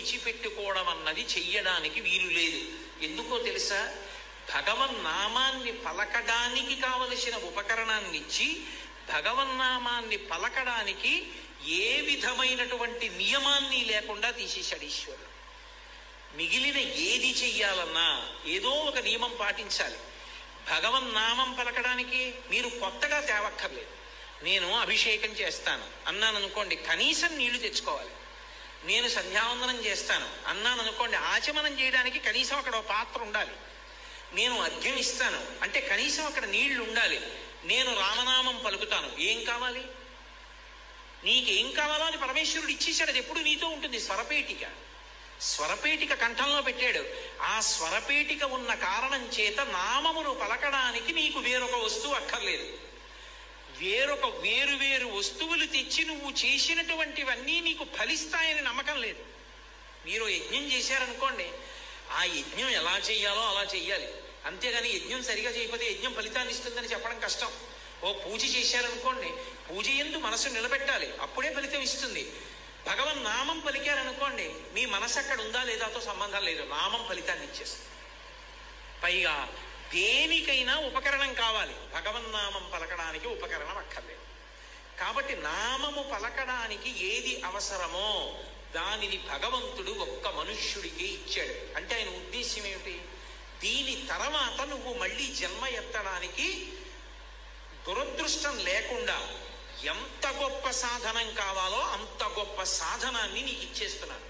విడిచిపెట్టుకోవడం అన్నది చెయ్యడానికి వీలు లేదు. ఎందుకో తెలుసా? భగవన్నామాన్ని పలకడానికి కావలసిన ఉపకరణాన్ని ఇచ్చి భగవన్నామాన్ని పలకడానికి ఏ విధమైనటువంటి నియమాన్ని లేకుండా తీసేశాడు ఈశ్వరుడు. మిగిలిన ఏది చెయ్యాలన్నా ఏదో ఒక నియమం పాటించాలి. భగవన్నామం పలకడానికి మీరు కొత్తగా తేవక్కర్లేదు. నేను అభిషేకం చేస్తాను అన్నాను అనుకోండి, కనీసం నీళ్లు తెచ్చుకోవాలి. నేను సంధ్యావందనం చేస్తాను అన్నాను అనుకోండి, ఆచమనం చేయడానికి కనీసం అక్కడ ఒక పాత్ర ఉండాలి. నేను అర్ఘ్యం ఇస్తాను అంటే కనీసం అక్కడ నీళ్లు ఉండాలి. నేను రామనామం పలుకుతాను, ఏం కావాలి? నీకేం కావాలో అని పరమేశ్వరుడు ఇచ్చేశాడు. అది ఎప్పుడు నీతో ఉంటుంది. స్వరపేటిక కంఠంలో పెట్టాడు. ఆ స్వరపేటిక ఉన్న కారణం చేత నామమును పలకడానికి నీకు వేరొక వస్తువు అక్కర్లేదు. వేరు వస్తువులు తెచ్చి నువ్వు చేసినటువంటివన్నీ నీకు ఫలిస్తాయని నమ్మకం లేదు. మీరు యజ్ఞం చేశారనుకోండి, ఆ యజ్ఞం ఎలా చెయ్యాలో అలా చెయ్యాలి. అంతేగాని యజ్ఞం సరిగా చేయకపోతే యజ్ఞం ఫలితాన్ని ఇస్తుందని చెప్పడం కష్టం. ఓ పూజ చేశారనుకోండి, పూజ యందు మనసు నిలబెట్టాలి, అప్పుడే ఫలితం ఇస్తుంది. భగవన్ నామం పలికారనుకోండి, మీ మనసు అక్కడ ఉందా లేదాతో సంబంధం లేదు, నామం ఫలితాన్ని ఇచ్చేస్తుంది. పైగా దేనికైనా ఉపకరణం కావాలి. భగవన్నామం పలకడానికి ఉపకరణం అక్కర్లేదు. కాబట్టి నామము పలకడానికి ఏది అవసరమో దానిని భగవంతుడు ఒక్క మనుష్యుడికి ఇచ్చాడు. అంటే ఆయన ఉద్దేశ్యం ఏమిటి? దీని తర్వాత నువ్వు మళ్ళీ జన్మ ఎత్తడానికి దురదృష్టం లేకుండా ఎంత గొప్ప సాధనం కావాలో అంత గొప్ప సాధనాన్ని నీకు ఇచ్చేస్తున్నాను.